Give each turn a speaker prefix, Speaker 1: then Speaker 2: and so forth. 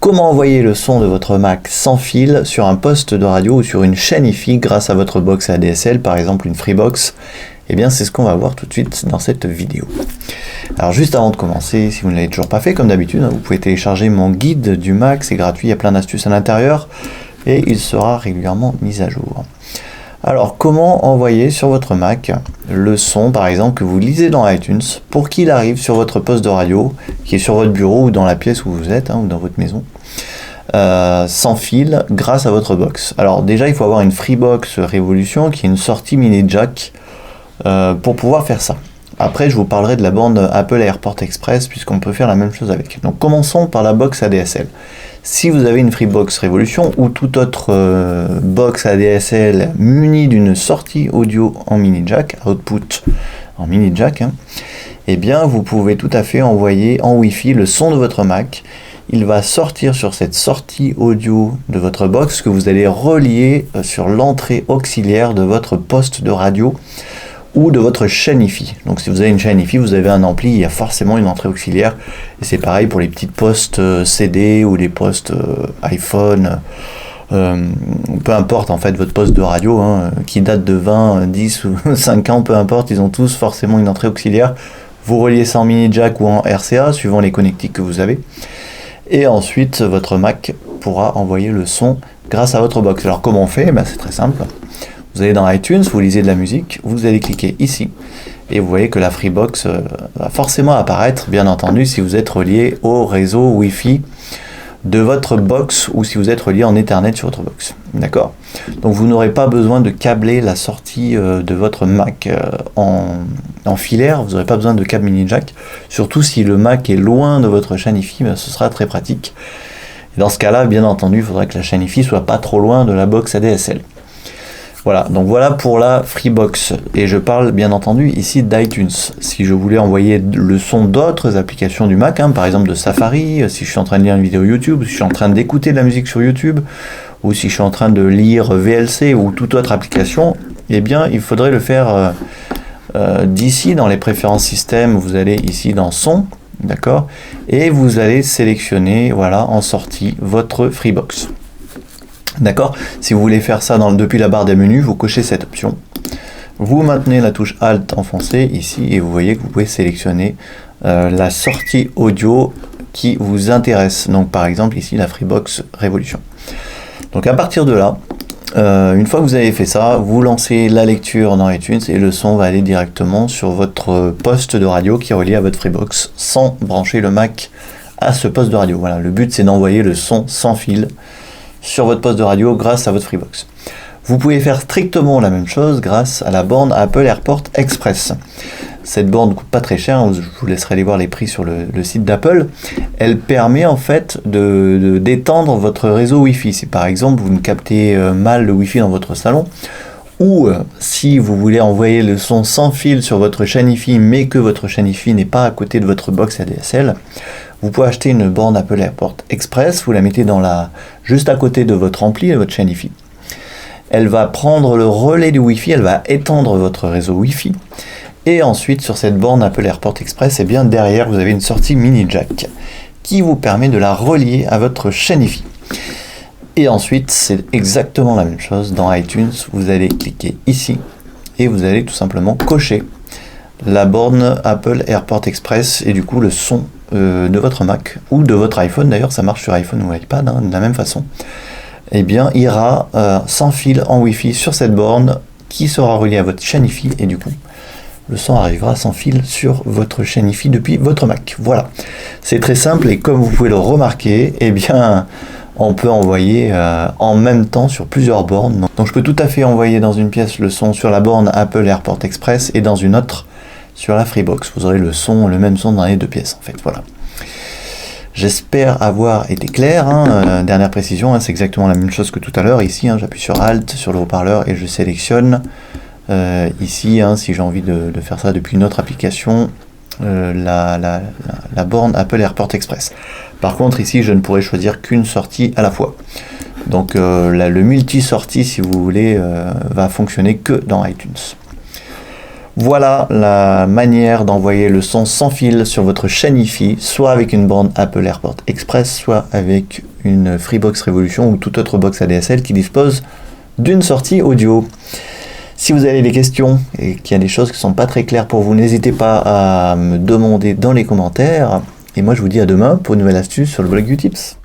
Speaker 1: Comment envoyer le son de votre Mac sans fil sur un poste de radio ou sur une chaîne Hi-Fi grâce à votre box ADSL, par exemple une Freebox? Eh bien, c'est ce qu'on va voir tout de suite dans cette vidéo. Alors, juste avant de commencer, si vous ne l'avez toujours pas fait, comme d'habitude, vous pouvez télécharger mon guide du Mac, c'est gratuit, il y a plein d'astuces à l'intérieur et il sera régulièrement mis à jour. Alors, comment envoyer sur votre Mac le son, par exemple, que vous lisez dans iTunes pour qu'il arrive sur votre poste de radio, qui est sur votre bureau ou dans la pièce où vous êtes, ou dans votre maison, sans fil, grâce à votre box. Alors, déjà, il faut avoir une Freebox Révolution, qui est une sortie mini jack, pour pouvoir faire ça. Après, je vous parlerai de la bande Apple AirPort Express, puisqu'on peut faire la même chose avec. Donc, commençons par la box ADSL. Si vous avez une Freebox Révolution ou toute autre box ADSL munie d'une sortie audio en mini jack, output en mini jack, eh bien vous pouvez tout à fait envoyer en Wi-Fi le son de votre Mac. Il va sortir sur cette sortie audio de votre box que vous allez relier sur l'entrée auxiliaire de votre poste de radio ou de votre chaîne Hi-Fi. Donc si vous avez une chaîne Hi-Fi, vous avez un ampli, il y a forcément une entrée auxiliaire. Et c'est pareil pour les petites postes CD ou les postes iPhone. Peu importe en fait votre poste de radio, qui date de 20, 10 ou 5 ans, peu importe, ils ont tous forcément une entrée auxiliaire. Vous reliez ça en mini jack ou en RCA, suivant les connectiques que vous avez. Et ensuite, votre Mac pourra envoyer le son grâce à votre box. Alors comment on fait? C'est très simple. Vous allez dans iTunes, vous lisez de la musique, vous allez cliquer ici et vous voyez que la Freebox va forcément apparaître, bien entendu, si vous êtes relié au réseau Wi-Fi de votre box ou si vous êtes relié en Ethernet sur votre box. D'accord? Donc vous n'aurez pas besoin de câbler la sortie de votre Mac en filaire, vous n'aurez pas besoin de câble mini jack, surtout si le Mac est loin de votre chaîne Hi-Fi, ce sera très pratique. Et dans ce cas-là, bien entendu, il faudrait que la chaîne Hi-Fi soit pas trop loin de la box ADSL. Voilà, donc voilà pour la Freebox. Et je parle bien entendu ici d'iTunes. Si je voulais envoyer le son d'autres applications du Mac, par exemple de Safari, si je suis en train de lire une vidéo YouTube, si je suis en train d'écouter de la musique sur YouTube, ou si je suis en train de lire VLC ou toute autre application, eh bien il faudrait le faire d'ici dans les préférences système. Vous allez ici dans son, d'accord, et vous allez sélectionner, voilà, en sortie, votre Freebox. D'accord? Si vous voulez faire ça depuis la barre des menus, vous cochez cette option. Vous maintenez la touche Alt enfoncée ici et vous voyez que vous pouvez sélectionner la sortie audio qui vous intéresse. Donc par exemple ici la Freebox Révolution. Donc à partir de là, une fois que vous avez fait ça, vous lancez la lecture dans iTunes et le son va aller directement sur votre poste de radio qui est relié à votre Freebox sans brancher le Mac à ce poste de radio. Voilà, le but c'est d'envoyer le son sans fil sur votre poste de radio grâce à votre Freebox. Vous pouvez faire strictement la même chose grâce à la borne Apple AirPort Express. Cette borne ne coûte pas très cher, je vous laisserai aller voir les prix sur le site d'Apple. Elle permet en fait d'étendre votre réseau Wi-Fi. Si par exemple vous ne captez mal le Wi-Fi dans votre salon, ou si vous voulez envoyer le son sans fil sur votre chaîne Hi-Fi, mais que votre chaîne Hi-Fi n'est pas à côté de votre box ADSL, vous pouvez acheter une borne Apple AirPort Express, vous la mettez juste à côté de votre ampli, de votre chaîne Hi-Fi. Elle va prendre le relais du Wi-Fi, elle va étendre votre réseau Wi-Fi. Et ensuite, sur cette borne Apple AirPort Express, et bien derrière, vous avez une sortie mini jack qui vous permet de la relier à votre chaîne Hi-Fi. Et ensuite, c'est exactement la même chose. Dans iTunes, vous allez cliquer ici et vous allez tout simplement cocher la borne Apple AirPort Express et du coup le son de votre Mac ou de votre iPhone, d'ailleurs ça marche sur iPhone ou iPad de la même façon, eh bien ira sans fil en Wi-Fi sur cette borne qui sera reliée à votre chaîne Hi-Fi et du coup le son arrivera sans fil sur votre chaîne Hi-Fi depuis votre Mac. Voilà, c'est très simple et comme vous pouvez le remarquer, eh bien on peut envoyer en même temps sur plusieurs bornes. Donc je peux tout à fait envoyer dans une pièce le son sur la borne Apple AirPort Express et dans une autre sur la Freebox. Vous aurez le même son dans les deux pièces en fait. Voilà. J'espère avoir été clair. Dernière précision, c'est exactement la même chose que tout à l'heure. Ici, j'appuie sur Alt sur le haut-parleur et je sélectionne ici, si j'ai envie de faire ça depuis une autre application, la borne Apple AirPort Express. Par contre, ici, je ne pourrai choisir qu'une sortie à la fois. Donc, le multi-sortie, si vous voulez, va fonctionner que dans iTunes. Voilà la manière d'envoyer le son sans fil sur votre chaîne Hi-Fi, soit avec une borne Apple AirPort Express, soit avec une Freebox Revolution ou toute autre box ADSL qui dispose d'une sortie audio. Si vous avez des questions et qu'il y a des choses qui ne sont pas très claires pour vous, n'hésitez pas à me demander dans les commentaires. Et moi je vous dis à demain pour une nouvelle astuce sur le blog Utips.